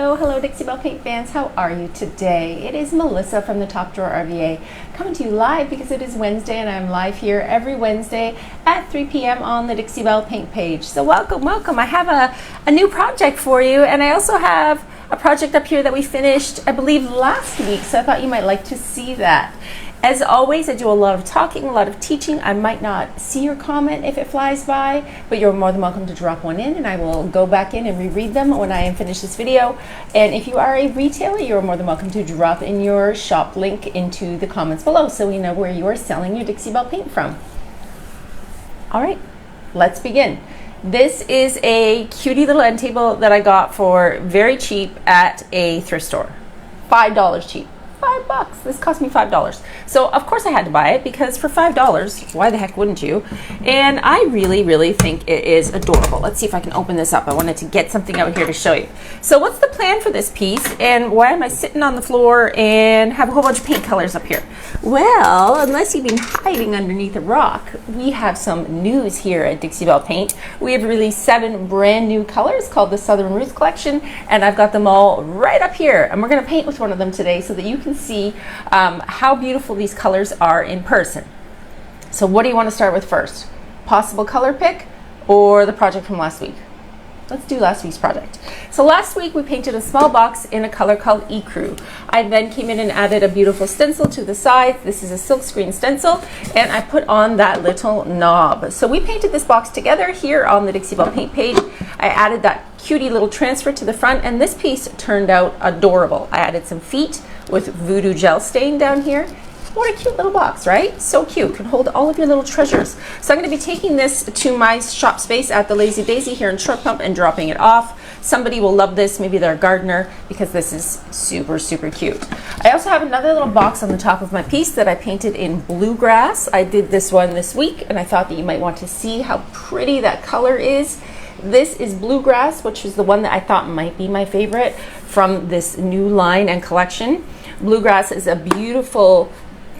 Hello Dixie Belle Paint fans, how are you today? It is Melissa from the Top Drawer RVA coming to you live because it is Wednesday and I'm live here every Wednesday at 3 p.m. on the Dixie Belle Paint page. So welcome. I have a new project for you, and I also have a project up here that we finished, I believe, last week, so I thought you might like to see that. As always, I do a lot of talking, a lot of teaching. I might not see your comment if it flies by, but you're more than welcome to drop one in, and I will go back in and reread them when I am finished this video. And if you are a retailer, you're more than welcome to drop in your shop link into the comments below so we know where you are selling your Dixie Belle Paint from. All right, let's begin. This is a cutie little end table that I got for very cheap at a thrift store. $5 cheap. $5. This cost me $5. So of course I had to buy it because for $5, why the heck wouldn't you? And I really think it is adorable. Let's see if I can open this up. I wanted to get something out here to show you. So what's the plan for this piece, and why am I sitting on the floor and have a whole bunch of paint colors up here? Well, unless you've been hiding underneath a rock, we have some news here at Dixie Belle Paint. We have released 7 brand new colors called the Southern Roots Collection, and I've got them all right up here, and we're going to paint with one of them today so that you can see how beautiful these colors are in person. So what do you want to start with first? Possible color pick or the project from last week? Let's do last week's project. So last week we painted a small box in a color called Ecru. I then came in and added a beautiful stencil to the sides. This is a silkscreen stencil, and I put on that little knob. So we painted this box together here on the Dixie Belle Paint page. I added that cutie little transfer to the front, and this piece turned out adorable. I added some feet with voodoo gel stain down here. What a cute little box, right? So cute, can hold all of your little treasures. So I'm going to be taking this to my shop space at the Lazy Daisy here in Short Pump and dropping it off. Somebody will love this, maybe they're a gardener, because this is super cute. I also have another little box on the top of my piece that I painted in bluegrass. I did this one this week, and I thought that you might want to see how pretty that color is. This is bluegrass, which is the one that I thought might be my favorite from this new line and collection. Bluegrass is a beautiful,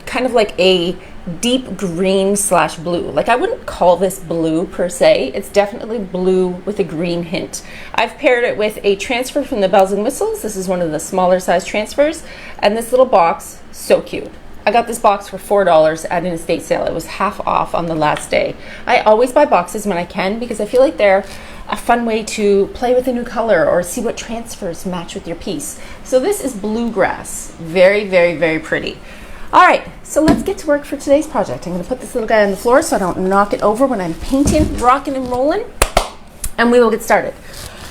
kind of like a deep green / blue. Like, I wouldn't call this blue per se. It's definitely blue with a green hint. I've paired it with a transfer from the Bells and Whistles. This is one of the smaller size transfers. And this little box, so cute. I got this box for $4 at an estate sale. It was half off on the last day. I always buy boxes when I can because I feel like they're a fun way to play with a new color or see what transfers match with your piece. So this is bluegrass. Very pretty. All right, so let's get to work for today's project. I'm going to put this little guy on the floor so I don't knock it over when I'm painting, rocking and rolling, and we will get started.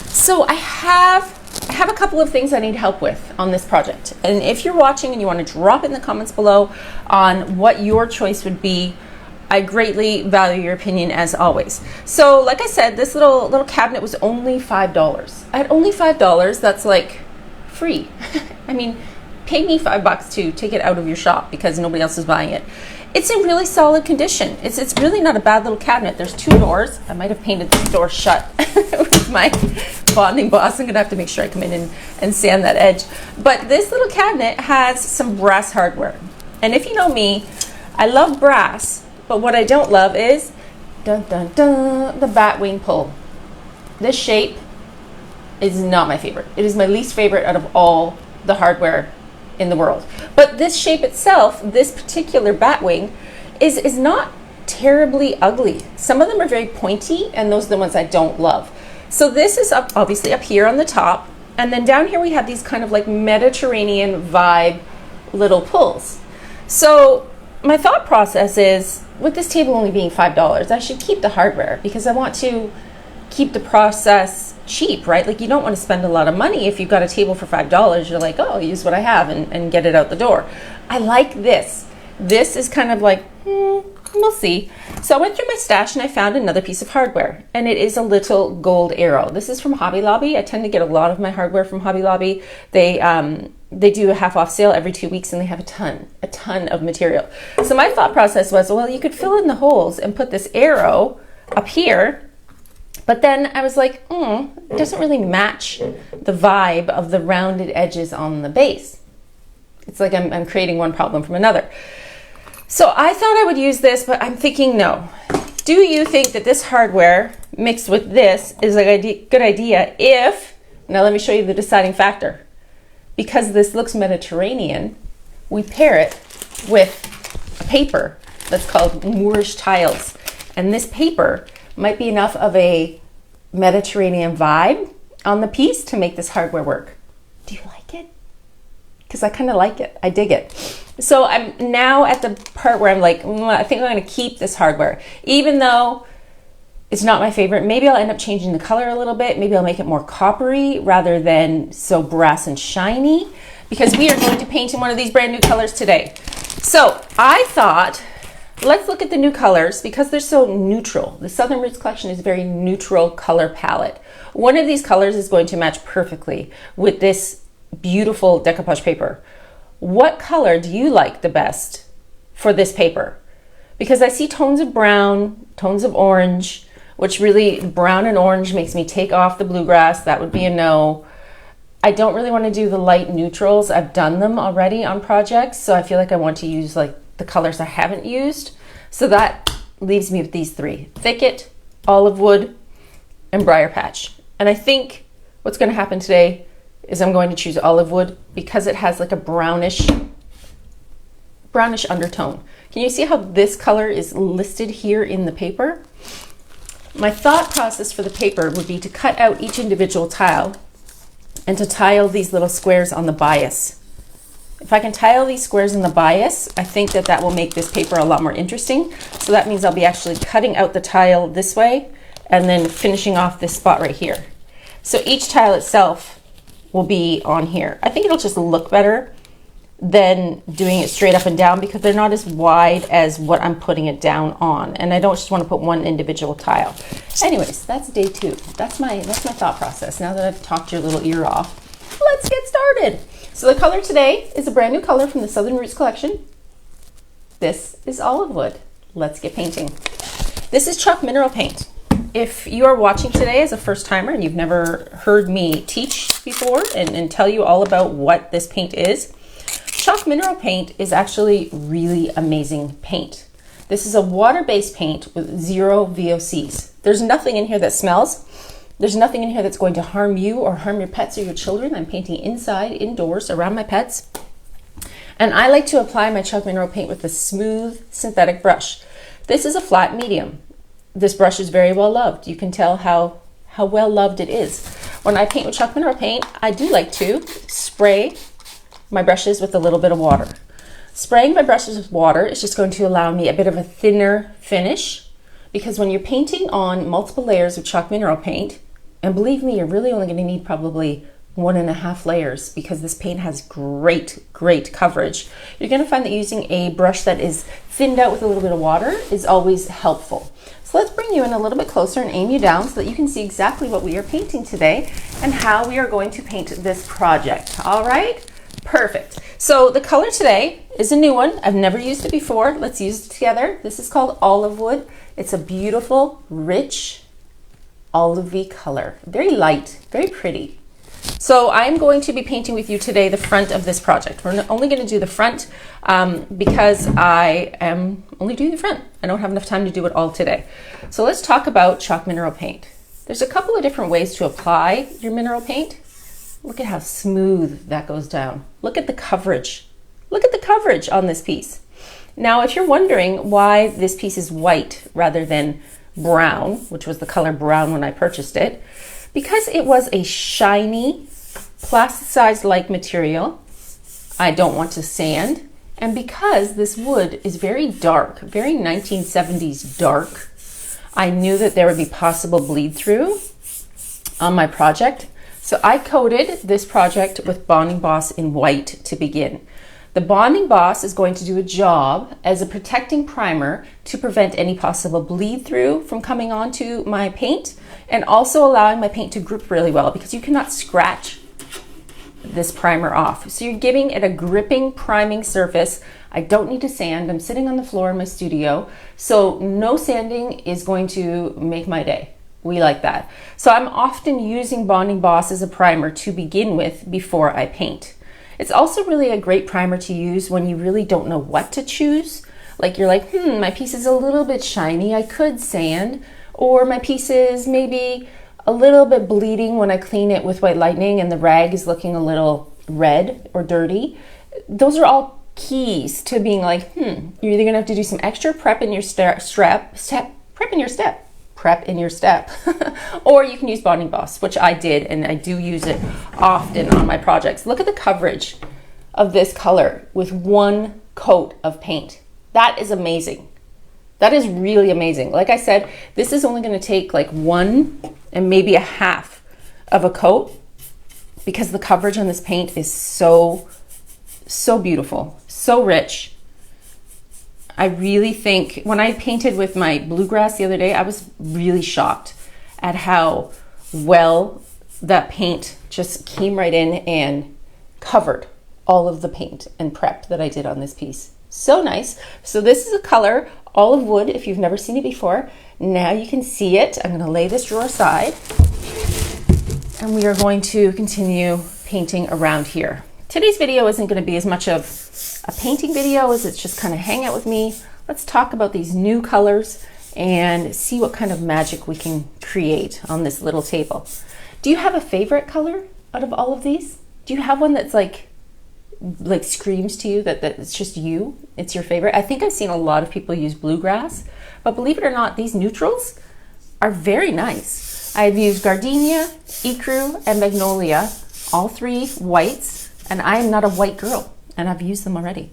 So I have a couple of things I need help with on this project. And if you're watching and you want to drop in the comments below on what your choice would be, I greatly value your opinion as always. So like I said, this little cabinet was only $5. At only $5, that's like free. I mean, pay me $5 to take it out of your shop because nobody else is buying it. It's in really solid condition. It's really not a bad little cabinet. There's 2 doors. I might have painted this door shut with my bonding boss. I'm gonna have to make sure I come in and sand that edge. But this little cabinet has some brass hardware. And if you know me, I love brass, but what I don't love is the bat wing pull. This shape is not my favorite. It is my least favorite out of all the hardware in the world. But this shape itself, this particular bat wing, is not terribly ugly. Some of them are very pointy, and those are the ones I don't love. So this is obviously up here on the top, and then down here we have these kind of like Mediterranean vibe little pulls. So my thought process is, with this table only being $5, I should keep the hardware because I want to keep the process cheap, right? Like, you don't want to spend a lot of money if you've got a table for $5. You're like, oh, I'll use what I have and get it out the door. I like this. This is kind of like, we'll see. So I went through my stash and I found another piece of hardware, and it is a little gold arrow. This is from Hobby Lobby. I tend to get a lot of my hardware from Hobby Lobby. They do a half off sale every 2 weeks, and they have a ton of material. So my thought process was, well, you could fill in the holes and put this arrow up here. But then I was like, it doesn't really match the vibe of the rounded edges on the base. It's like I'm creating one problem from another. So I thought I would use this, but I'm thinking, no. Do you think that this hardware mixed with this is a good idea if Now let me show you the deciding factor. Because this looks Mediterranean, we pair it with a paper that's called Moorish Tiles. And this paper might be enough of a Mediterranean vibe on the piece to make this hardware work. Do you like it? Because I kind of like it. I dig it. So I'm now at the part where I'm like, I think I'm going to keep this hardware. Even though it's not my favorite, maybe I'll end up changing the color a little bit. Maybe I'll make it more coppery rather than so brass and shiny, because we are going to paint in one of these brand new colors today. So I thought, let's look at the new colors because they're so neutral. The Southern Roots collection is a very neutral color palette. One of these colors is going to match perfectly with this beautiful decoupage paper. What color do you like the best for this paper? Because I see tones of brown, tones of orange, which really brown and orange makes me take off the bluegrass. That would be a no. I don't really want to do the light neutrals. I've done them already on projects, so I feel like I want to use like the colors I haven't used. So that leaves me with these three: Thicket, Olive Wood, and Briar Patch. And I think what's going to happen today is I'm going to choose Olive Wood because it has like a brownish undertone. Can you see how this color is listed here in the paper? My thought process for the paper would be to cut out each individual tile and to tile these little squares on the bias. If I can tile these squares in the bias, I think that that will make this paper a lot more interesting. So that means I'll be actually cutting out the tile this way and then finishing off this spot right here. So each tile itself will be on here. I think it'll just look better than doing it straight up and down because they're not as wide as what I'm putting it down on. And I don't just want to put one individual tile. Anyways, that's day two. That's my thought process. Now that I've talked your little ear off, let's get started. So the color today is a brand new color from the Southern Roots collection. This is Olive Wood. Let's get painting. This is chalk mineral paint. If you are watching today as a first timer and you've never heard me teach before and tell you all about what this paint is, chalk mineral paint is actually really amazing paint. This is a water-based paint with 0 VOCs. There's nothing in here that smells. There's nothing in here that's going to harm you or harm your pets or your children. I'm painting inside, indoors, around my pets. And I like to apply my chalk mineral paint with a smooth synthetic brush. This is a flat medium. This brush is very well loved. You can tell how well loved it is. When I paint with chalk mineral paint, I do like to spray my brushes with a little bit of water. Spraying my brushes with water is just going to allow me a bit of a thinner finish, because when you're painting on multiple layers of chalk mineral paint, and believe me, you're really only going to need probably 1.5 layers because this paint has great coverage. You're going to find that using a brush that is thinned out with a little bit of water is always helpful. So let's bring you in a little bit closer and aim you down so that you can see exactly what we are painting today and how we are going to paint this project. All right? Perfect. So the color today is a new one. I've never used it before. Let's use it together. This is called Olive Wood. It's a beautiful, rich, olivey color. Very light, very pretty. So I'm going to be painting with you today the front of this project. We're only going to do the front because I am only doing the front. I don't have enough time to do it all today. So let's talk about chalk mineral paint. There's a couple of different ways to apply your mineral paint. Look at how smooth that goes down. Look at the coverage. Look at the coverage on this piece. Now, if you're wondering why this piece is white rather than brown, which was the color brown when I purchased it, because it was a shiny, plasticized-like material, I don't want to sand, and because this wood is very dark, very 1970s dark, I knew that there would be possible bleed through on my project. So I coated this project with Bonding Boss in white to begin. The Bonding Boss is going to do a job as a protecting primer to prevent any possible bleed through from coming onto my paint, and also allowing my paint to grip really well because you cannot scratch this primer off. So you're giving it a gripping, priming surface. I don't need to sand. I'm sitting on the floor in my studio, so no sanding is going to make my day. We like that. So I'm often using Bonding Boss as a primer to begin with before I paint. It's also really a great primer to use when you really don't know what to choose. Like you're like, my piece is a little bit shiny, I could sand, or my piece is maybe a little bit bleeding when I clean it with White Lightning and the rag is looking a little red or dirty. Those are all keys to being like, you're either gonna have to do some extra prep in your step, or you can use Bonding Boss, which I did, and I do use it often on my projects. Look at the coverage of this color with one coat of paint. That is amazing. That is really amazing. Like I said, this is only going to take like one and maybe a half of a coat because the coverage on this paint is so beautiful, so rich. I really think when I painted with my bluegrass the other day, I was really shocked at how well that paint just came right in and covered all of the paint and prep that I did on this piece. So nice. So this is a color, olive wood, if you've never seen it before. Now you can see it. I'm going to lay this drawer aside and we are going to continue painting around here. Today's video isn't going to be as much of a painting video as it's just kind of hang out with me. Let's talk about these new colors and see what kind of magic we can create on this little table. Do you have a favorite color out of all of these? Do you have one that's like screams to you that it's just you, it's your favorite? I think I've seen a lot of people use bluegrass, but believe it or not, these neutrals are very nice. I've used gardenia, ecru, and magnolia, all three whites, and I am not a white girl, and I've used them already.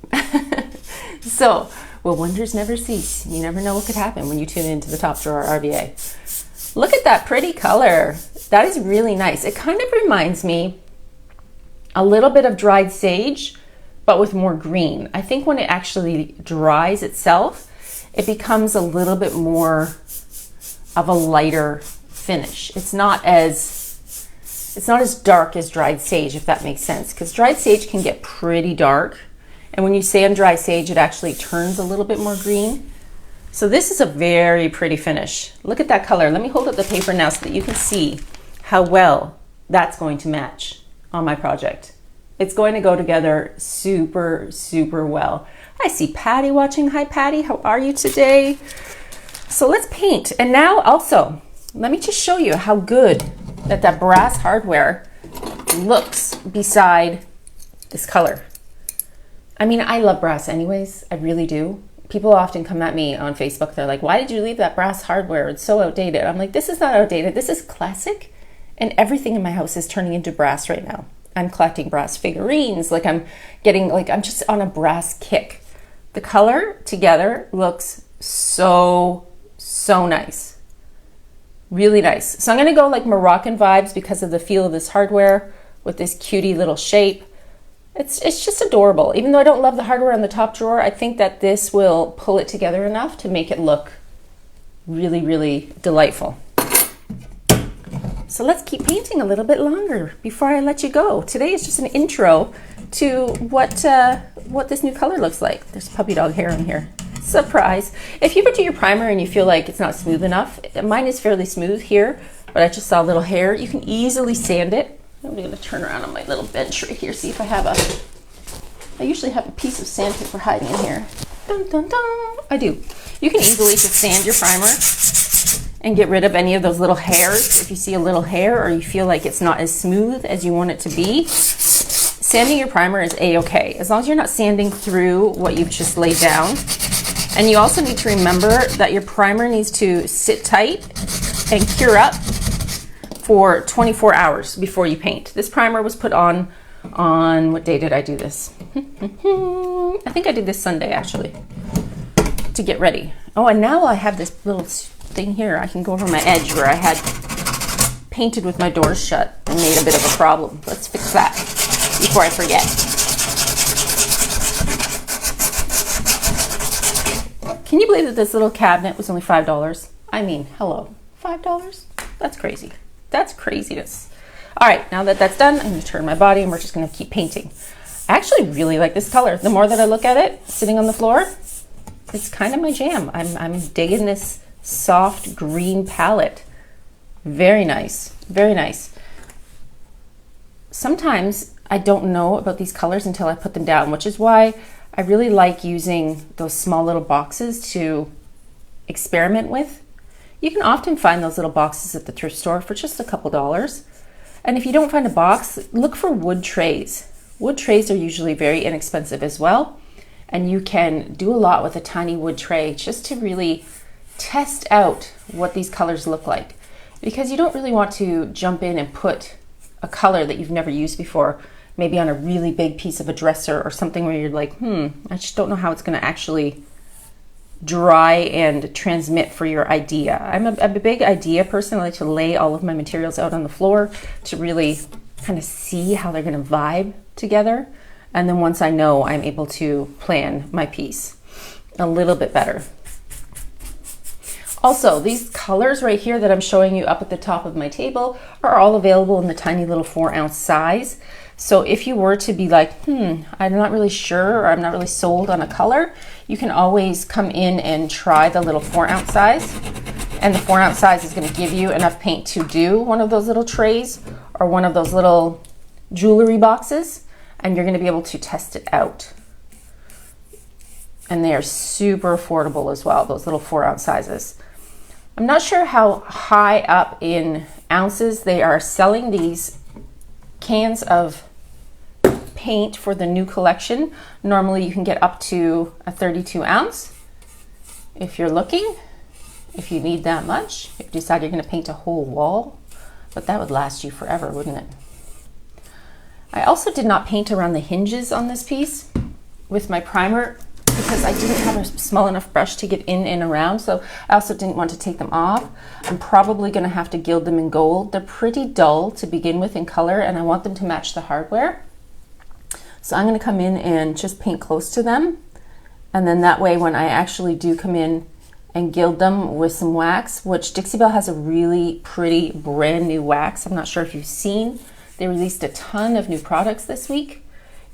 So, well, wonders never cease. You never know what could happen when you tune into the Top Drawer RVA. Look at that pretty color. That is really nice. It kind of reminds me a little bit of dried sage, but with more green. I think when it actually dries itself, it becomes a little bit more of a lighter finish. It's not as dark as dried sage, if that makes sense, because dried sage can get pretty dark. And when you sand dry sage, it actually turns a little bit more green. So this is a very pretty finish. Look at that color. Let me hold up the paper now so that you can see how well that's going to match on my project. It's going to go together super, super well. I see Patty watching. Hi, Patty. How are you today? So let's paint. And now also, let me just show you how good that brass hardware looks beside this color. I mean, I love brass anyways. I really do. People often come at me on Facebook. They're like, why did you leave that brass hardware? It's so outdated. I'm like, this is not outdated. This is classic. And everything in my house is turning into brass right now. I'm collecting brass figurines. I'm just on a brass kick. The color together looks so nice. Really nice. So I'm gonna go like Moroccan vibes because of the feel of this hardware with this cutie little shape. It's just adorable. Even though I don't love the hardware on the top drawer, I think that this will pull it together enough to make it look really, really delightful. So let's keep painting a little bit longer before I let you go. Today is just an intro to what this new color looks like. There's puppy dog hair in here. Surprise. If you ever do your primer and you feel like it's not smooth enough, mine is fairly smooth here, but I just saw a little hair. You can easily sand it. I'm gonna turn around on my little bench right here, see if I usually have a piece of sandpaper hiding in here. Dun, dun, dun. I do. You can easily just sand your primer and get rid of any of those little hairs. If you see a little hair or you feel like it's not as smooth as you want it to be, sanding your primer is a-okay, as long as you're not sanding through what you've just laid down. And you also need to remember that your primer needs to sit tight and cure up for 24 hours before you paint. This primer was put on what day did I do this? I think I did this Sunday actually, to get ready. Oh, and now I have this little thing here. I can go over my edge where I had painted with my doors shut and made a bit of a problem. Let's fix that before I forget. Can you believe that this little cabinet was only $5? I mean, hello, $5? That's crazy. That's craziness. All right, now that that's done, I'm going to turn my body and we're just going to keep painting. I actually really like this color. The more that I look at it sitting on the floor, it's kind of my jam. I'm digging this soft green palette. Very nice, very nice. Sometimes I don't know about these colors until I put them down, which is why I really like using those small little boxes to experiment with. You can often find those little boxes at the thrift store for just a couple dollars. And if you don't find a box, look for wood trays. Wood trays are usually very inexpensive as well. And you can do a lot with a tiny wood tray just to really test out what these colors look like. Because you don't really want to jump in and put a color that you've never used before, maybe on a really big piece of a dresser or something where you're like, I just don't know how it's going to actually dry and transmit for your idea. I'm a big idea person. I like to lay all of my materials out on the floor to really kind of see how they're going to vibe together. And then once I know, I'm able to plan my piece a little bit better. Also, these colors right here that I'm showing you up at the top of my table are all available in the tiny little 4-ounce size. So if you were to be like, I'm not really sure, or I'm not really sold on a color, you can always come in and try the little 4-ounce size. And the 4-ounce size is going to give you enough paint to do one of those little trays or one of those little jewelry boxes, and you're going to be able to test it out. And they are super affordable as well, those little 4-ounce sizes. I'm not sure how high up in ounces they are selling these cans of paint for the new collection. Normally you can get up to a 32 ounce if you're looking, if you need that much, if you decide you're going to paint a whole wall, but that would last you forever, wouldn't it? I also did not paint around the hinges on this piece with my primer because I didn't have a small enough brush to get in and around, so I also didn't want to take them off. I'm probably going to have to gild them in gold. They're pretty dull to begin with in color, and I want them to match the hardware. So I'm going to come in and just paint close to them, and then that way when I actually do come in and gild them with some wax, which Dixie Belle has a really pretty brand new wax. I'm not sure if you've seen. They released a ton of new products this week,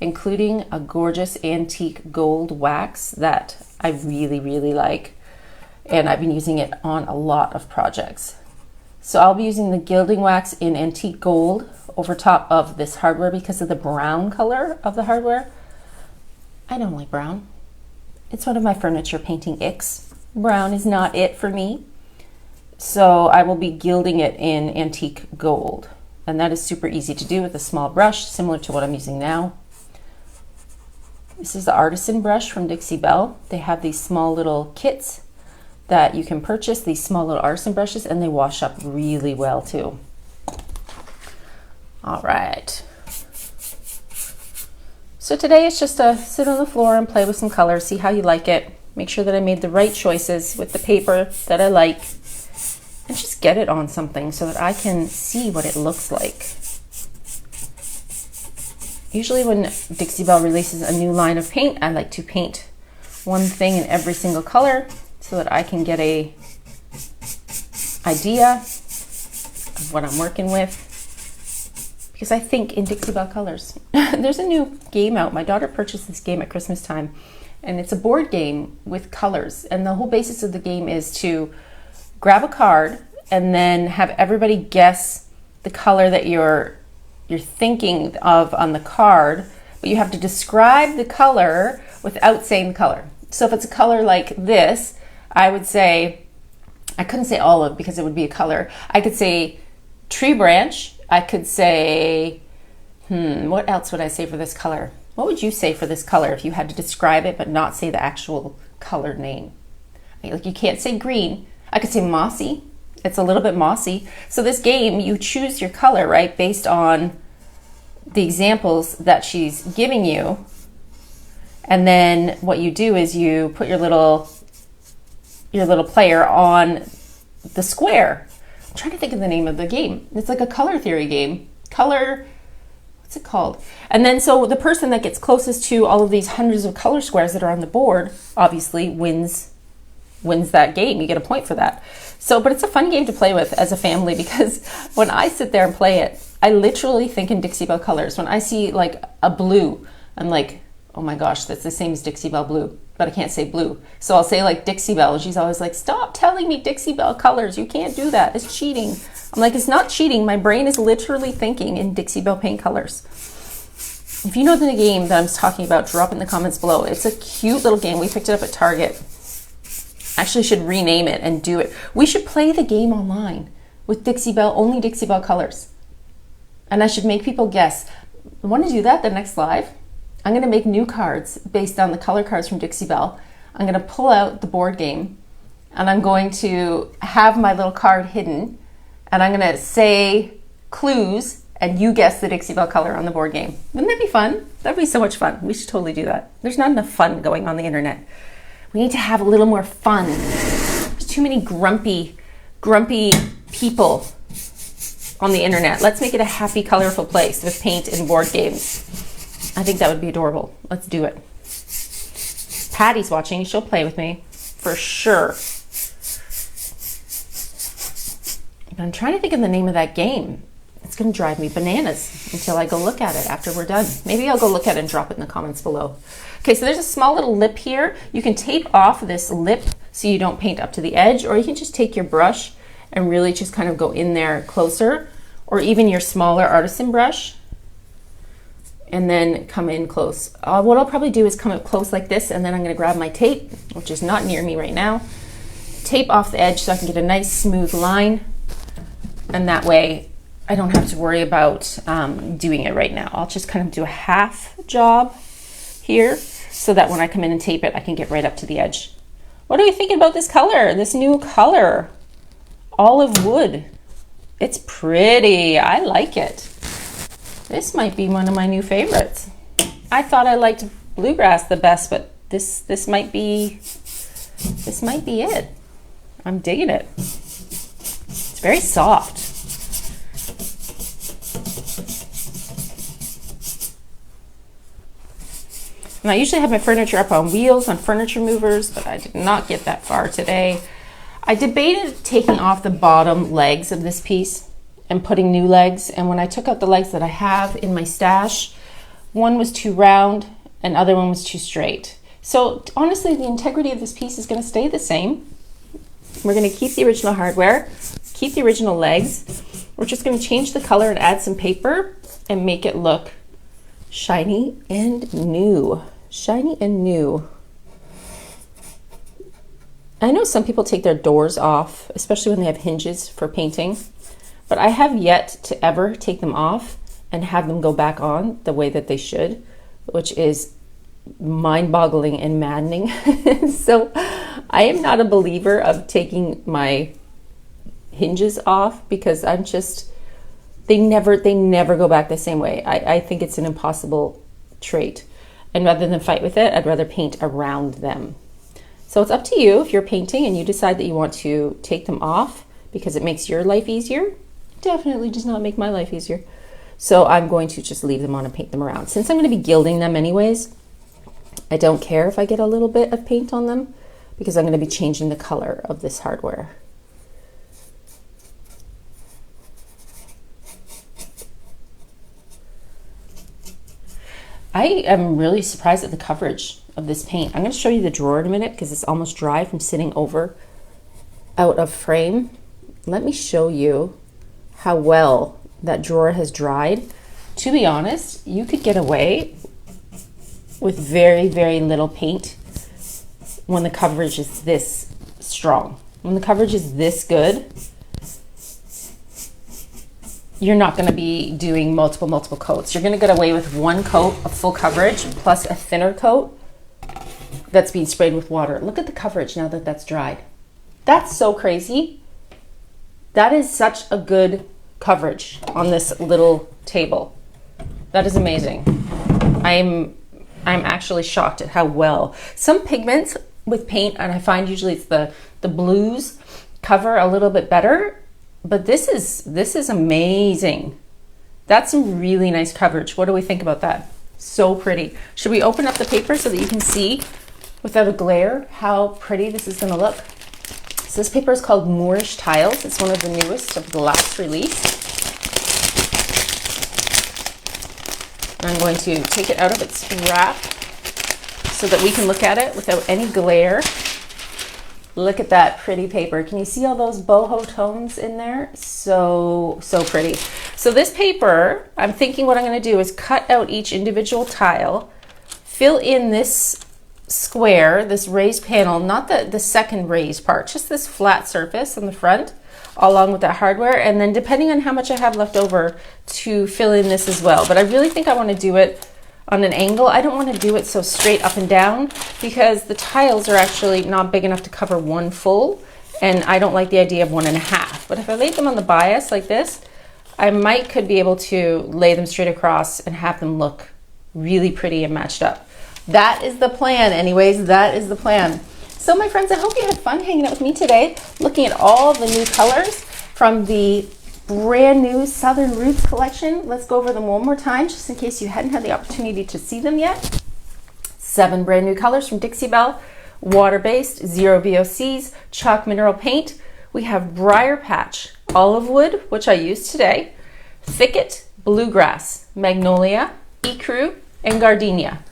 including a gorgeous antique gold wax that I really, really like. And I've been using it on a lot of projects. So I'll be using the gilding wax in antique gold over top of this hardware because of the brown color of the hardware. I don't like brown. It's one of my furniture painting icks. Brown is not it for me. So I will be gilding it in antique gold. And that is super easy to do with a small brush, similar to what I'm using now. This is the artisan brush from Dixie Belle. They have these small little kits that you can purchase, these small little artisan brushes, and they wash up really well too. All right. So today it's just to sit on the floor and play with some colors, see how you like it. Make sure that I made the right choices with the paper that I like, and just get it on something so that I can see what it looks like. Usually when Dixie Belle releases a new line of paint, I like to paint one thing in every single color so that I can get a idea of what I'm working with. Because I think in Dixie Belle colors. There's a new game out. My daughter purchased this game at Christmas time, and it's a board game with colors. And the whole basis of the game is to grab a card and then have everybody guess the color that you're thinking of on the card, but you have to describe the color without saying the color. So if it's a color like this, I would say, I couldn't say olive because it would be a color. I could say tree branch. I could say, what else would I say for this color? What would you say for this color if you had to describe it but not say the actual color name? Like you can't say green. I could say mossy. It's a little bit mossy. So this game, you choose your color, right, based on the examples that she's giving you. And then what you do is you put your little player on the square. I'm trying to think of the name of the game. It's like a color theory game. What's it called? And then so the person that gets closest to all of these hundreds of color squares that are on the board obviously wins that game. You get a point for that. So, but it's a fun game to play with as a family because when I sit there and play it, I literally think in Dixie Belle colors. When I see like a blue, I'm like, oh my gosh, that's the same as Dixie Belle blue, but I can't say blue. So I'll say like Dixie Belle, and she's always like, stop telling me Dixie Belle colors. You can't do that. It's cheating. I'm like, it's not cheating. My brain is literally thinking in Dixie Belle paint colors. If you know the game that I'm talking about, drop in the comments below. It's a cute little game. We picked it up at Target. Actually should rename it and do it. We should play the game online with Dixie Belle, only Dixie Belle colors. And I should make people guess. I want to do that the next live. I'm going to make new cards based on the color cards from Dixie Belle. I'm going to pull out the board game and I'm going to have my little card hidden and I'm going to say clues and you guess the Dixie Belle color on the board game. Wouldn't that be fun? That'd be so much fun. We should totally do that. There's not enough fun going on the internet. We need to have a little more fun. There's too many grumpy people on the internet. Let's make it a happy, colorful place with paint and board games. I think that would be adorable. Let's do it. Patty's watching. She'll play with me for sure. But I'm trying to think of the name of that game. It's going to drive me bananas until I go look at it after we're done. Maybe I'll go look at it and drop it in the comments below. Okay, so there's a small little lip here. You can tape off this lip so you don't paint up to the edge, or you can just take your brush and really just kind of go in there closer, or even your smaller artisan brush and then come in close. What I'll probably do is come up close like this, and then I'm going to grab my tape, which is not near me right now, tape off the edge so I can get a nice smooth line, and that way I don't have to worry about doing it right now. I'll just kind of do a half job here so that when I come in and tape it, I can get right up to the edge. What are we thinking about this color, this new color? Olive wood. It's pretty. I like it. This might be one of my new favorites. I thought I liked bluegrass the best, but this might be it. I'm digging it. It's very soft. And I usually have my furniture up on wheels on furniture movers, but I did not get that far today. I debated taking off the bottom legs of this piece and putting new legs, and when I took out the legs that I have in my stash, one was too round and the other one was too straight. So honestly, the integrity of this piece is going to stay the same. We're going to keep the original hardware, keep the original legs. We're just going to change the color and add some paper and make it look shiny and new. Shiny and new. I know some people take their doors off, especially when they have hinges for painting, but I have yet to ever take them off and have them go back on the way that they should, which is mind-boggling and maddening. So I am not a believer of taking my hinges off because I'm just, they never go back the same way. I think it's an impossible trait. And rather than fight with it, I'd rather paint around them. So it's up to you if you're painting and you decide that you want to take them off because it makes your life easier. It definitely does not make my life easier. So I'm going to just leave them on and paint them around. Since I'm going to be gilding them anyways, I don't care if I get a little bit of paint on them because I'm going to be changing the color of this hardware. I am really surprised at the coverage of this paint. I'm going to show you the drawer in a minute because it's almost dry from sitting over out of frame. Let me show you how well that drawer has dried. To be honest, you could get away with very, very little paint when the coverage is this strong. When the coverage is this good, you're not going to be doing multiple coats. You're going to get away with one coat of full coverage plus a thinner coat that's being sprayed with water. Look at the coverage now that that's dried. That's so crazy. That is such a good coverage on this little table. That is amazing. I'm actually shocked at how well. Some pigments with paint, and I find usually it's the blues, cover a little bit better, but this is amazing. That's some really nice coverage. What do we think about that? So pretty. Should we open up the paper so that you can see without a glare how pretty this is going to look? So this paper is called Moorish Tiles. It's one of the newest of the last release. I'm going to take it out of its wrap so that we can look at it without any glare. Look at that pretty paper. Can you see all those boho tones in there? So pretty. So this paper, I'm thinking what I'm going to do is cut out each individual tile, fill in this square, this raised panel, not the second raised part, just this flat surface on the front, along with that hardware, and then depending on how much I have left over to fill in this as well. But I really think I want to do it on an angle. I don't want to do it so straight up and down because the tiles are actually not big enough to cover one full, and I don't like the idea of 1.5. But if I laid them on the bias like this, I could be able to lay them straight across and have them look really pretty and matched up. That is the plan anyways, that is the plan. So my friends, I hope you had fun hanging out with me today, looking at all the new colors from the brand new Southern Roots collection. Let's go over them one more time, just in case you hadn't had the opportunity to see them yet. 7 brand new colors from Dixie Belle, water-based, 0 VOCs, chalk mineral paint. We have Briar Patch, Olive Wood, which I used today, Thicket, Bluegrass, Magnolia, Ecru, and Gardenia.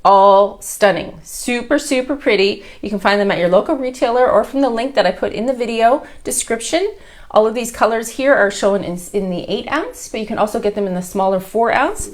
All stunning, super, super pretty. You can find them at your local retailer or from the link that I put in the video description. All of these colors here are shown in the 8 ounce, but you can also get them in the smaller 4 ounce.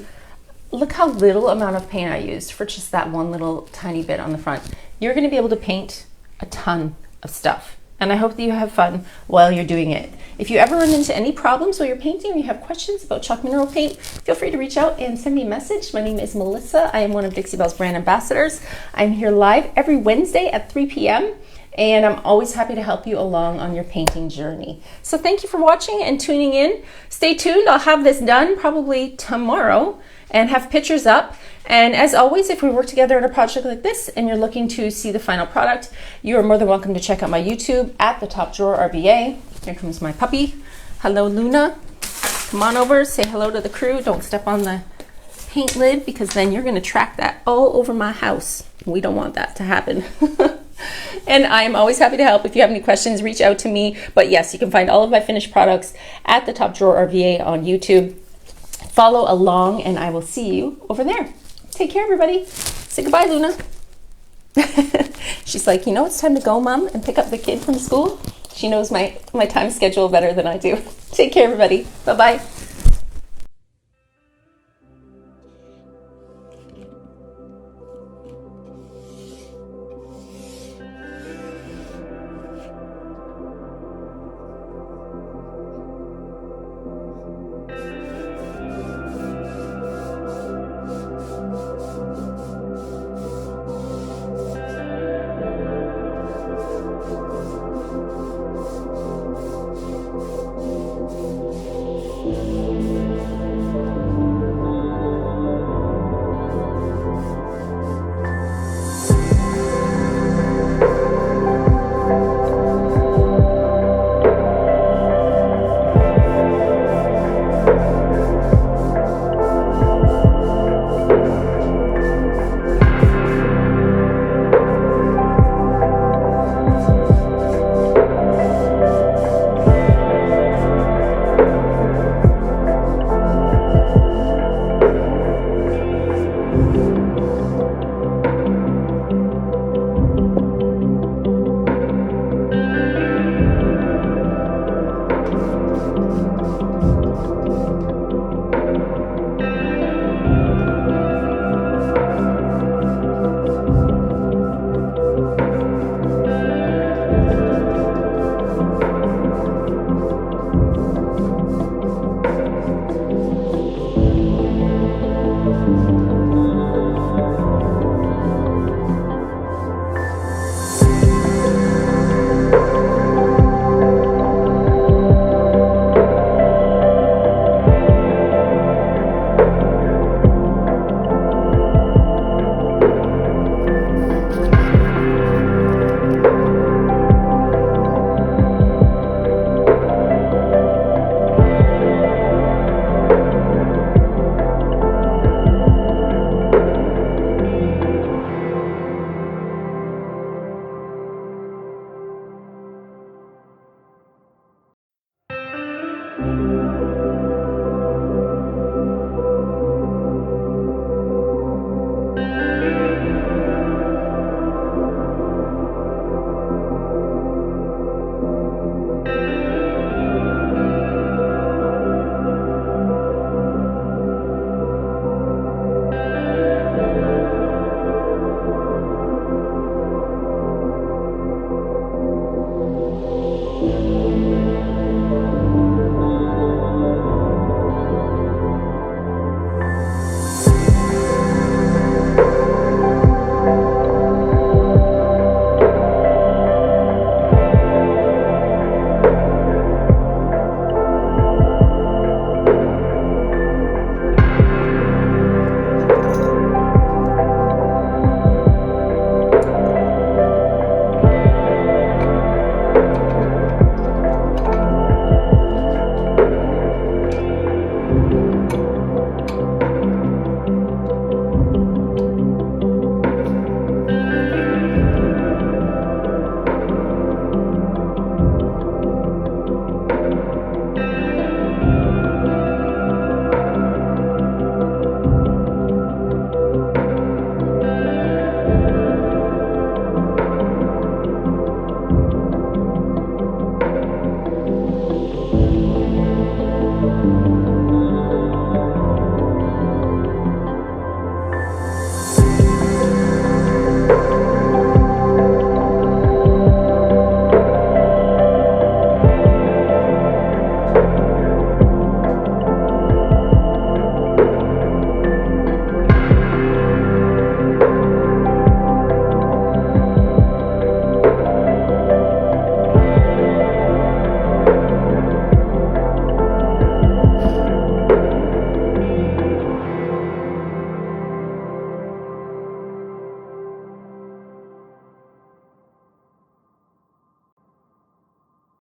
Look how little amount of paint I used for just that one little tiny bit on the front. You're gonna be able to paint a ton of stuff. And I hope that you have fun while you're doing it. If you ever run into any problems while you're painting or you have questions about chalk mineral paint, feel free to reach out and send me a message. My name is Melissa. I am one of Dixie Belle's brand ambassadors. I'm here live every Wednesday at 3 p.m. and I'm always happy to help you along on your painting journey. So thank you for watching and tuning in. Stay tuned. I'll have this done probably tomorrow and have pictures up. And as always, if we work together on a project like this and you're looking to see the final product, you are more than welcome to check out my YouTube at the Top Drawer RVA. Here comes my puppy. Hello, Luna. Come on over, say hello to the crew. Don't step on the paint lid because then you're gonna track that all over my house. We don't want that to happen. And I am always happy to help. If you have any questions, reach out to me. But yes, you can find all of my finished products at the Top Drawer RVA on YouTube. Follow along and I will see you over there. Take care, everybody. Say goodbye, Luna. She's like, you know, it's time to go, Mom, and pick up the kid from school. She knows my time schedule better than I do. Take care, everybody. Bye-bye.